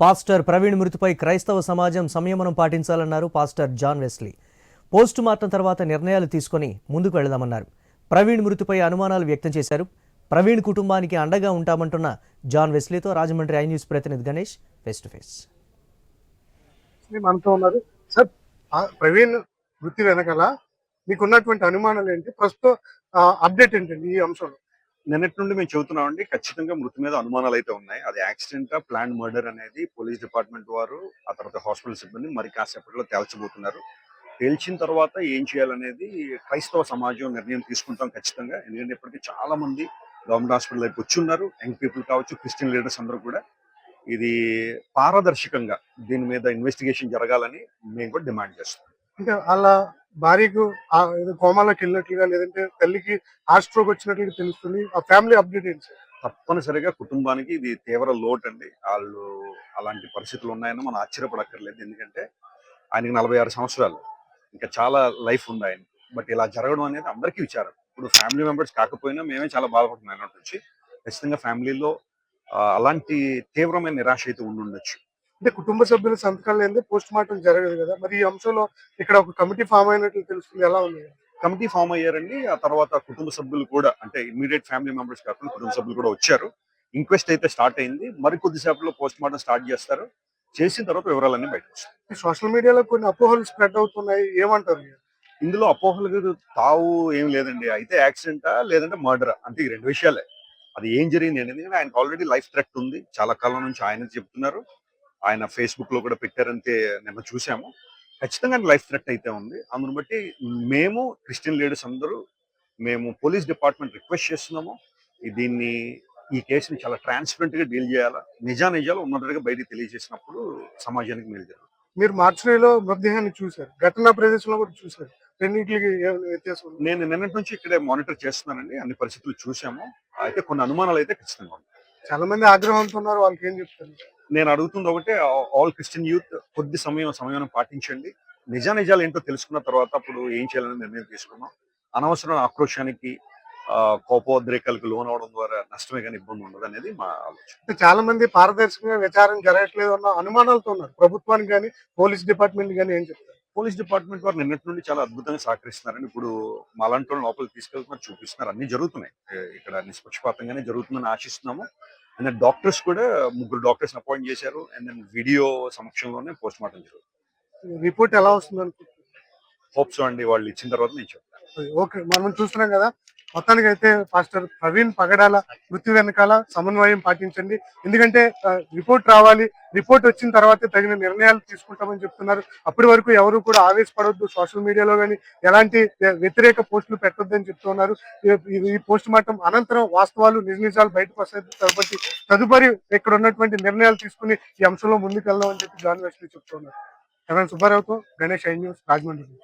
Pastor Praveen మృతిపై క్రైస్తవ సమాజం సంయమనం పాటించాలన్నారు pastor John Wesley. Post mortem తర్వాత నిర్ణయాలు తీసుకొని ముందుకు వెళదామన్నారు. ప్రవీణ్ మృతిపై అనుమానాలు వ్యక్తం చేశారు. ప్రవీణ్ కుటుంబానికి అండగా ఉంటామంటున్న జాన్ వెస్లీతో రాజమండ్రి ఐ న్యూస్ ప్రతినిధి గణేష్ ఫేస్ టు ఫేస్. మనతో ఉన్నారు సార్. ప్రవీణ్ మృతి వెనకాల మీకున్నటువంటి అనుమానాలు ఏంటి? ప్రస్తుతం అప్డేట్ ఏంటండి ఈ అంశంలో? నిన్నటి నుండి మేము చెబుతున్నామండి, ఖచ్చితంగా మృతి మీద అనుమానాలు అయితే ఉన్నాయి. అది యాక్సిడెంటా, ప్లాన్ మర్డర్ అనేది పోలీస్ డిపార్ట్మెంట్ వారు, ఆ తర్వాత హాస్పిటల్ సిబ్బంది మరి కాసేపట్లో తేల్చబోతున్నారు. తేల్చిన తర్వాత ఏం చేయాలనేది క్రైస్తవ సమాజం నిర్ణయం తీసుకుంటాం ఖచ్చితంగా. ఎందుకంటే ఇప్పటికీ చాలా మంది గవర్నమెంట్ హాస్పిటల్ వైపు వచ్చి ఉన్నారు. యంగ్ పీపుల్ కావచ్చు, క్రిస్టియన్ లీడర్స్ అందరూ కూడా. ఇది పారదర్శకంగా దీని మీద ఇన్వెస్టిగేషన్ జరగాలని మేము కూడా డిమాండ్ చేస్తాం. అంటే వాళ్ళ భార్యకు కోమాలోకి వెళ్ళినట్లుగా, లేదంటే తల్లికి హార్ట్ స్ట్రోక్ వచ్చినట్లుగా తెలుస్తుంది. ఆ ఫ్యామిలీ అప్డేట్ ఏంటి సార్? తప్పనిసరిగా కుటుంబానికి ఇది తీవ్ర లోటు అండి. వాళ్ళు అలాంటి పరిస్థితులు ఉన్నాయని మనం ఆశ్చర్యపడక్కర్లేదు. ఎందుకంటే ఆయనకి 46 సంవత్సరాలు, ఇంకా చాలా లైఫ్ ఉంది ఆయన. బట్ ఇలా జరగడం అనేది అందరికీ విచారం. ఇప్పుడు ఫ్యామిలీ మెంబర్స్ కాకపోయినా మేమే చాలా బాధపడుతున్నాం అన్నట్టు నుంచి. ఖచ్చితంగా ఫ్యామిలీలో అలాంటి తీవ్రమైన నిరాశ అయితే ఉండొచ్చు. అంటే కుటుంబ సభ్యుల సంతకాలు లేదే పోస్ట్ మార్టం జరగదు కదా, మరి ఈ అంశంలో ఇక్కడ ఒక కమిటీ ఫామ్ అయినట్లు తెలుస్తుంది. ఎలా ఉంది? కమిటీ ఫామ్ అయ్యారండి. ఆ తర్వాత కుటుంబ సభ్యులు కూడా, అంటే ఇమ్మీడియట్ ఫ్యామిలీ మెంబర్స్ కాకుండా కుటుంబ సభ్యులు కూడా వచ్చారు. ఇంక్వెస్ట్ అయితే స్టార్ట్ అయింది. మరి కొద్దిసేపట్లో పోస్ట్ మార్టం స్టార్ట్ చేస్తారు. చేసిన తర్వాత వివరాలన్నీ బయటకు వస్తాయి. సోషల్ మీడియాలో కొన్ని అపోహలు స్ప్రెడ్ అవుతున్నాయి, ఏమంటారు? ఇందులో అపోహలకు తావు ఏం లేదండి. అయితే యాక్సిడెంటా లేదంటే మర్డరా, అంటే ఈ 2 విషయాలే. అది ఏం జరిగింది అనేది, ఆయనకు ఆల్రెడీ లైఫ్ థ్రెట్ ఉంది. చాలా కాలం నుంచి ఆయన చెప్తున్నారు. ఆయన ఫేస్బుక్ లో కూడా పెట్టారంతే, నిన్న చూసాము. ఖచ్చితంగా లైఫ్ థ్రెట్ అయితే ఉంది. అందుని బట్టి మేము క్రిస్టియన్ లీడర్స్ అందరూ మేము పోలీస్ డిపార్ట్మెంట్ రిక్వెస్ట్ చేస్తున్నాము. ఈ కేసుని చాలా ట్రాన్స్పరెంట్ గా డీల్ చేయాలా. నిజాలు ఉన్నట్టుగా బయటికి తెలియజేసినప్పుడు సమాజానికి మేలు జరుగుతుంది. మీరు మార్చిలో మృతదేహాన్ని చూశారు, ఘటనా ప్రదేశంలో కూడా చూశారు. రెండింటికి వ్యత్యాసం? నేను నిన్నటి నుంచి ఇక్కడే మానిటర్ చేస్తున్నానండి. అన్ని పరిస్థితులు చూసాము. అయితే కొన్ని అనుమానాలు అయితే ఖచ్చితంగా ఉన్నాయి. చాలా మంది ఆగ్రహంతో ఉన్నారు, వాళ్ళకి ఏం చెప్తారు? నేను అడుగుతుంది ఒకటే, ఆల్ క్రిస్టియన్ యూత్ కొద్ది సమయం పాటించండి. నిజాలు ఏంటో తెలుసుకున్న తర్వాత అప్పుడు ఏం చేయాలని నిర్ణయం తీసుకున్నాం. అనవసరమైన ఆక్రోశానికి, కోపోద్రేకాలకు లోనవడం ద్వారా నష్టమే కానీ ఇబ్బంది ఉండదు అనేది మా ఆలోచన. చాలా మంది పారదర్శకంగా విచారణ జరగట్లేదు అన్న అనుమానాలతో ఉన్నారు. ప్రభుత్వానికి కానీ పోలీస్ డిపార్ట్మెంట్ కానీ ఏం చెప్తారు? పోలీస్ డిపార్ట్మెంట్ వారు నిన్నటి నుండి చాలా అద్భుతంగా సహకరిస్తున్నారండి. ఇప్పుడు మాలాంటి వాళ్ళు లోపలికి తీసుకెళ్తున్నారు, చూపిస్తున్నారు. అన్ని జరుగుతున్నాయి. ఇక్కడ నిష్పక్షపాతంగానే జరుగుతుందని ఆశిస్తున్నాము. అండ్ డాక్టర్స్ కూడా 3 డాక్టర్స్ అపాయింట్ చేశారు. అండ్ దెన్ వీడియో సమక్షంలోనే పోస్ట్ మార్టం జరుగుతుంది. రిపోర్ట్ ఎలా వస్తుంది అనుకుంటున్నారు? హోప్స్ అండి, వాళ్ళు ఇచ్చిన తర్వాత నేను చెప్తాను. ఓకే, మనం చూస్తున్నాం కదా. మొత్తానికి అయితే పాస్టర్ ప్రవీణ్ పగడాల మృతి వెనకాల సమన్వయం పాటించండి. ఎందుకంటే రిపోర్ట్ రావాలి, రిపోర్ట్ వచ్చిన తర్వాతే తగిన నిర్ణయాలు తీసుకుంటామని చెప్తున్నారు. అప్పటి వరకు ఎవరు కూడా ఆవేశపడొద్దు, సోషల్ మీడియాలో కానీ ఎలాంటి వ్యతిరేక పోస్టులు పెట్టొద్దని చెప్తున్నారు. ఈ పోస్ట్ మార్టం అనంతరం వాస్తవాలు నిజాలు బయటకు వస్తాయి కాబట్టి తదుపరి ఇక్కడ ఉన్నటువంటి నిర్ణయాలు తీసుకుని ఈ అంశంలో ముందుకు వెళ్దామని చెప్పి జాన్ వెస్లీ చెప్తున్నారు. సుబ్బారావుతో గణేష్, ఐ న్యూస్, రాజమండ్రి.